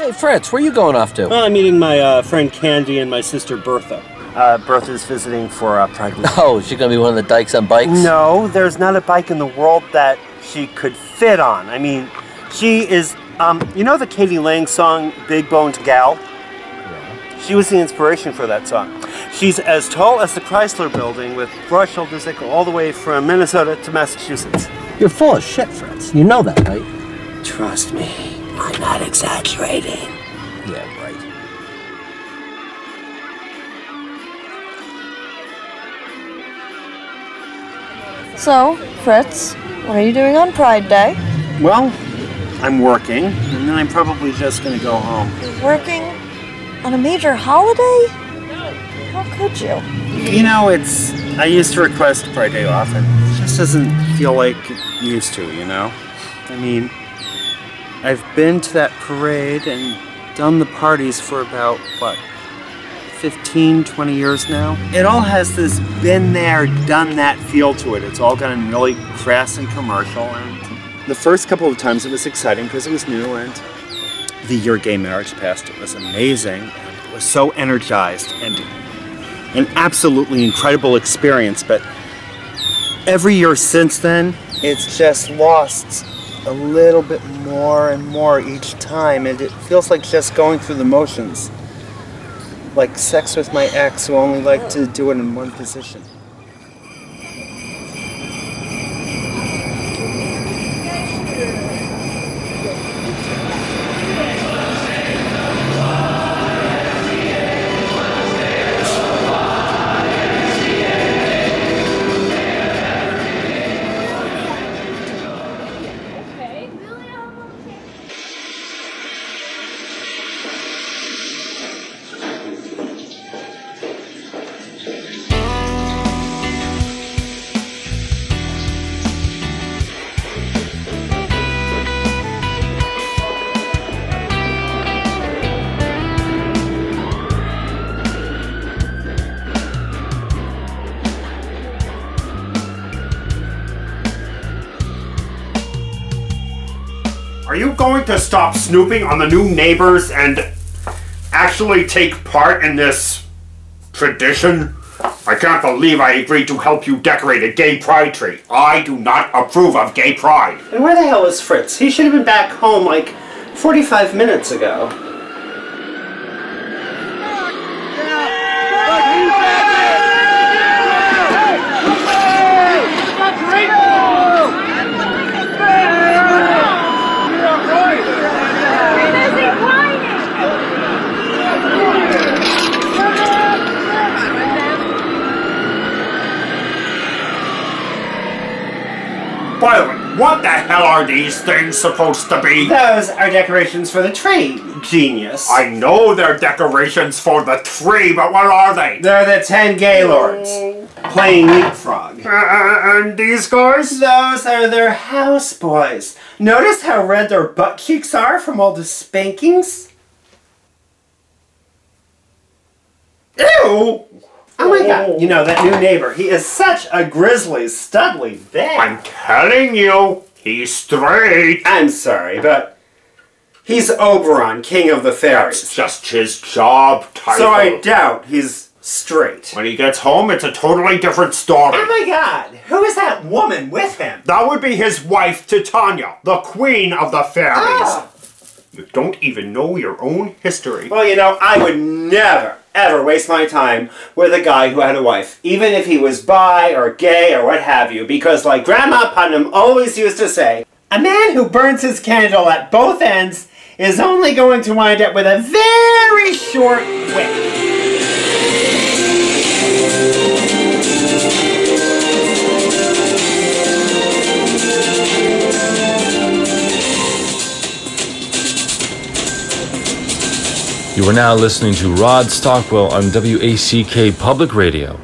Hey, Fritz, where you going off to? Well, I'm meeting my friend Candy and my sister Bertha. Bertha's visiting for Pride Week. Oh, is she going to be one of the dykes on bikes? No, there's not a bike in the world that she could fit on. I mean, she is, you know the Katie Lang song, Big Boned Gal? Yeah. She was the inspiration for that song. She's as tall as the Chrysler Building with broad shoulders that go all the way from Minnesota to Massachusetts. You're full of shit, Fritz. You know that, right? Trust me, I'm not exaggerating. Yeah, right. So, Fritz, what are you doing on Pride Day? Well, I'm working, and then I'm probably just gonna go home. Working on a major holiday? How could you? You know, I used to request Pride Day off, and it just doesn't feel like it used to, you know? I mean, I've been to that parade and done the parties for about, what, 15, 20 years now? It all has this been there, done that feel to it. It's all gotten really crass and commercial, and the first couple of times it was exciting because it was new, and the year gay marriage passed. It was amazing, and it was so energized, and an absolutely incredible experience, but every year since then, it's just lost a little bit more and more each time, and it feels like just going through the motions. Like sex with my ex who only liked to do it in one position. Are you going to stop snooping on the new neighbors and actually take part in this tradition? I can't believe I agreed to help you decorate a gay pride tree. I do not approve of gay pride. And where the hell is Fritz? He should have been back home like 45 minutes ago. By the way, what the hell are these things supposed to be? Those are decorations for the tree, genius. I know they're decorations for the tree, but what are they? They're the 10 Gaylords playing leapfrog. And these guys? Those are their houseboys. Notice how red their butt cheeks are from all the spankings? Ew! Oh my god, you know, that new neighbor, he is such a grizzly, studly bear. I'm telling you, he's straight. I'm sorry, but he's Oberon, king of the fairies. It's just his job title. So I doubt he's straight. When he gets home, it's a totally different story. Oh my god, who is that woman with him? That would be his wife, Titania, the queen of the fairies. Ah. You don't even know your own history. Well, you know, I would never, ever waste my time with a guy who had a wife, even if he was bi or gay or what have you, because like Grandma Putnam always used to say, a man who burns his candle at both ends is only going to wind up with a very short wick. You are now listening to Rod Stockwell on WACK Public Radio.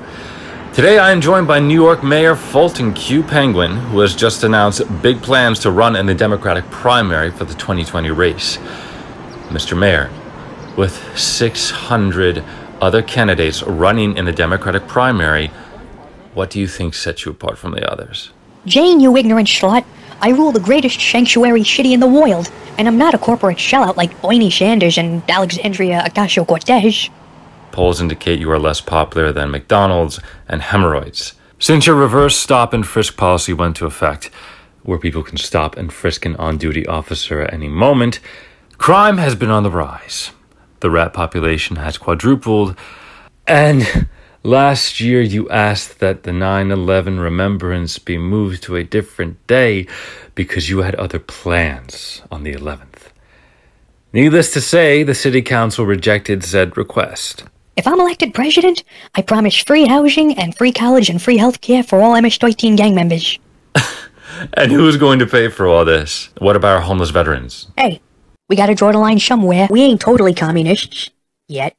Today I am joined by New York Mayor Fulton Q. Penguin, who has just announced big plans to run in the Democratic primary for the 2020 race. Mr. Mayor, with 600 other candidates running in the Democratic primary, what do you think sets you apart from the others? Jane, you ignorant slut. I rule the greatest sanctuary city in the world, and I'm not a corporate sellout like Bernie Sanders and Alexandria Ocasio-Cortez. Polls indicate you are less popular than McDonald's and hemorrhoids. Since your reverse stop and frisk policy went into effect, where people can stop and frisk an on-duty officer at any moment, crime has been on the rise. The rat population has quadrupled, and last year you asked that the 9/11 remembrance be moved to a different day because you had other plans on the 11th. Needless to say, the city council rejected said request. If I'm elected president, I promise free housing and free college and free health care for all MS-13 gang members. And who's going to pay for all this? What about our homeless veterans? Hey, we gotta draw the line somewhere. We ain't totally communists. Yet.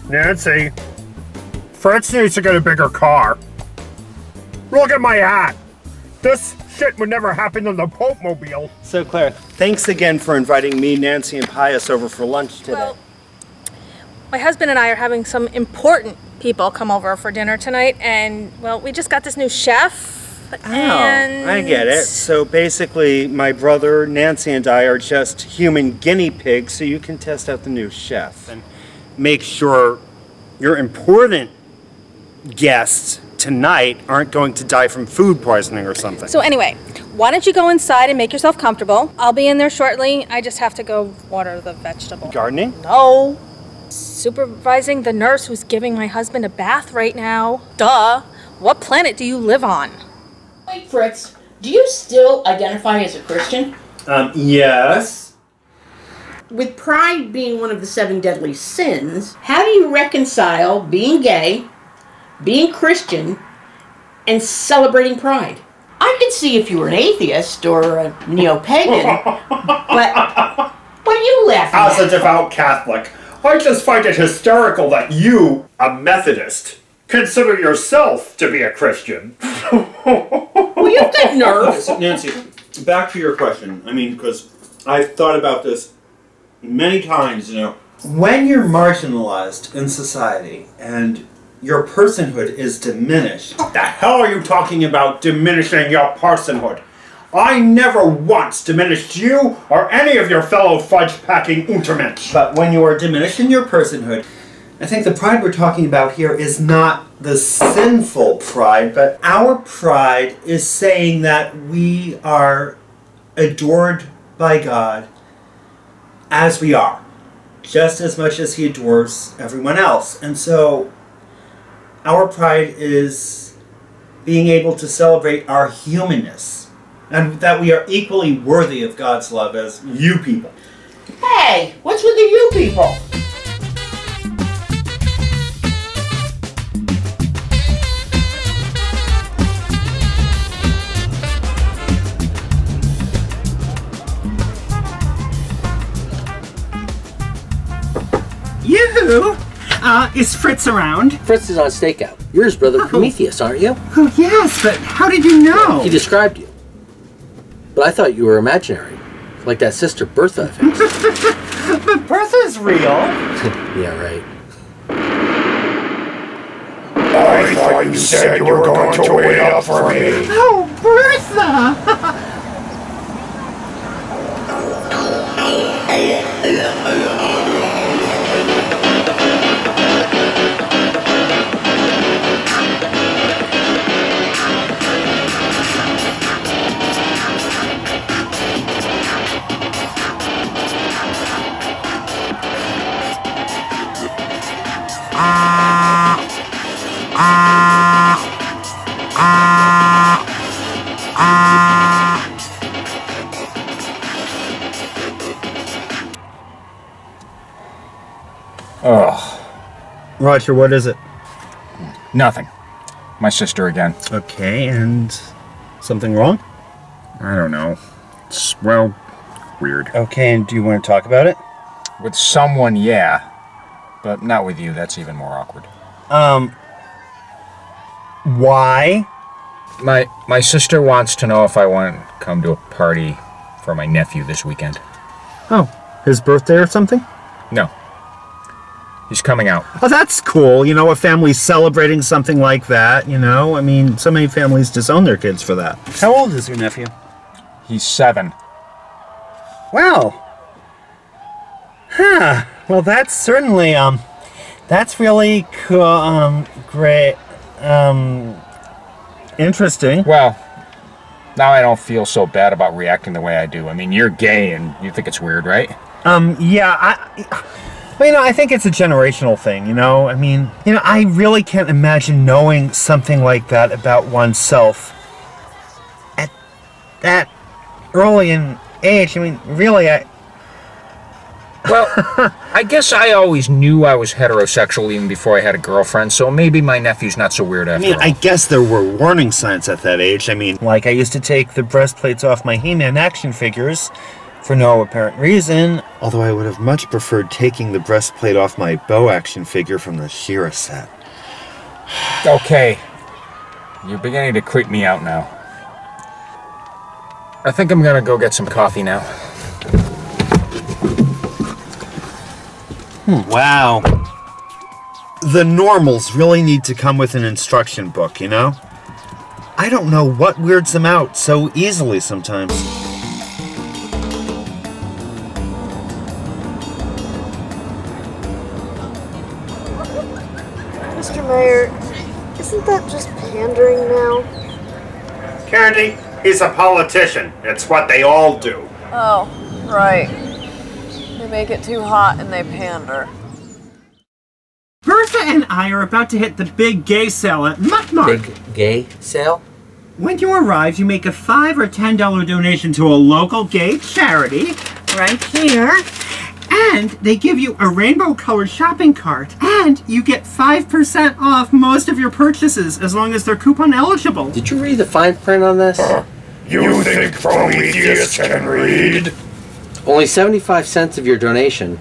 Nancy, Fritz needs to get a bigger car. Look at my hat. This shit would never happen in the Pope Mobile. So, Claire, thanks again for inviting me, Nancy, and Pius over for lunch today. Well, my husband and I are having some important people come over for dinner tonight, and, well, we just got this new chef, and... Oh, I get it. So basically, my brother, Nancy, and I are just human guinea pigs, so you can test out the new chef. And make sure your important guests tonight aren't going to die from food poisoning or something. So anyway, why don't you go inside and make yourself comfortable? I'll be in there shortly. I just have to go water the vegetables. Gardening? No. Supervising the nurse who's giving my husband a bath right now. Duh. What planet do you live on? Wait, Fritz, do you still identify as a Christian? Yes. With pride being one of the 7 deadly sins, how do you reconcile being gay, being Christian, and celebrating pride? I could see if you were an atheist or a neo-pagan, but what are you laughing As at? a devout Catholic, I just find it hysterical that you, a Methodist, consider yourself to be a Christian. Well, you've got nerve. Nancy, back to your question. I mean, because I've thought about this many times, you know. When you're marginalized in society and your personhood is diminished. What the hell are you talking about, diminishing your personhood? I never once diminished you or any of your fellow fudge-packing Untermensch. But when you are diminishing your personhood, I think the pride we're talking about here is not the sinful pride, but our pride is saying that we are adored by God as we are, just as much as He adores everyone else. And so our pride is being able to celebrate our humanness and that we are equally worthy of God's love as you people. Hey, what's with the you people? You? Is Fritz around? Fritz is on stakeout. You're his brother Prometheus, aren't you? Oh, yes, but how did you know? He described you. But I thought you were imaginary. Like that sister Bertha of his. But Bertha's real. Yeah, right. I thought you said you were going to wait up for me. Oh, Bertha! Roger, what is it? Nothing. My sister again. Okay, and something wrong? I don't know. It's, well, weird. Okay, and do you want to talk about it? With someone, yeah. But not with you. That's even more awkward. Why? My sister wants to know if I want to come to a party for my nephew this weekend. Oh, his birthday or something? No. He's coming out. Oh, that's cool. You know, a family's celebrating something like that, you know? I mean, so many families disown their kids for that. How old is your nephew? He's 7. Wow. Huh. Well, that's certainly, that's really cool, great, interesting. Well, now I don't feel so bad about reacting the way I do. I mean, you're gay and you think it's weird, right? Yeah, well, you know, I think it's a generational thing, you know? I mean, you know, I really can't imagine knowing something like that about oneself at that early in age. I mean, really, Well, I guess I always knew I was heterosexual even before I had a girlfriend, so maybe my nephew's not so weird after all. I guess there were warning signs at that age. I mean, like I used to take the breastplates off my He-Man action figures for no apparent reason, although I would have much preferred taking the breastplate off my Bo action figure from the She-Ra set. Okay. You're beginning to creep me out now. I think I'm gonna go get some coffee now. Wow. The normals really need to come with an instruction book, you know? I don't know what weirds them out so easily sometimes. Mr. Mayor, isn't that just pandering now? Candy, he's a politician. It's what they all do. Oh, right. They make it too hot and they pander. Bertha and I are about to hit the big gay sale at Mutt Market. Big gay sale? When you arrive, you make a $5 or $10 donation to a local gay charity, right here, and they give you a rainbow-colored shopping cart, and you get 5% off most of your purchases as long as they're coupon eligible. Did you read the fine print on this? You think Prometheus can read? Only 75 cents of your donation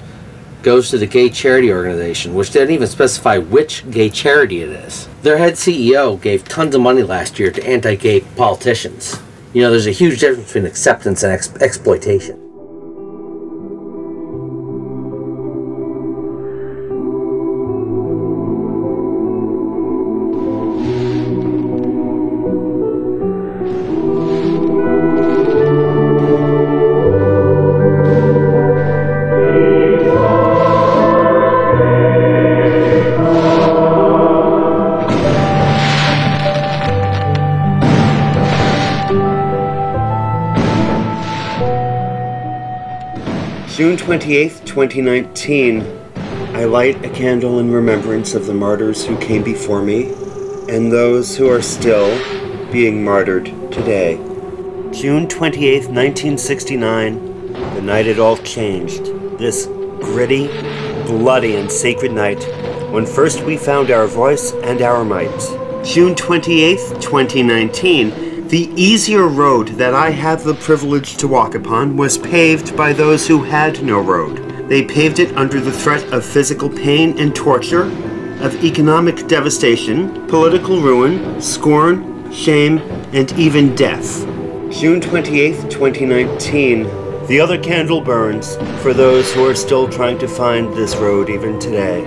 goes to the gay charity organization, which didn't even specify which gay charity it is. Their head CEO gave tons of money last year to anti-gay politicians. You know, there's a huge difference between acceptance and exploitation. June 28th, 2019, I light a candle in remembrance of the martyrs who came before me and those who are still being martyred today. June 28th, 1969, the night it all changed. This gritty, bloody, and sacred night when first we found our voice and our might. June 28th, 2019, the easier road that I have the privilege to walk upon was paved by those who had no road. They paved it under the threat of physical pain and torture, of economic devastation, political ruin, scorn, shame, and even death. June 28th, 2019, the other candle burns for those who are still trying to find this road even today.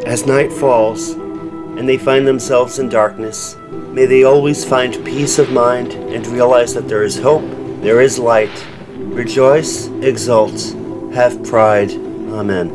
As night falls, and they find themselves in darkness, may they always find peace of mind and realize that there is hope, there is light. Rejoice, exult, have pride. Amen.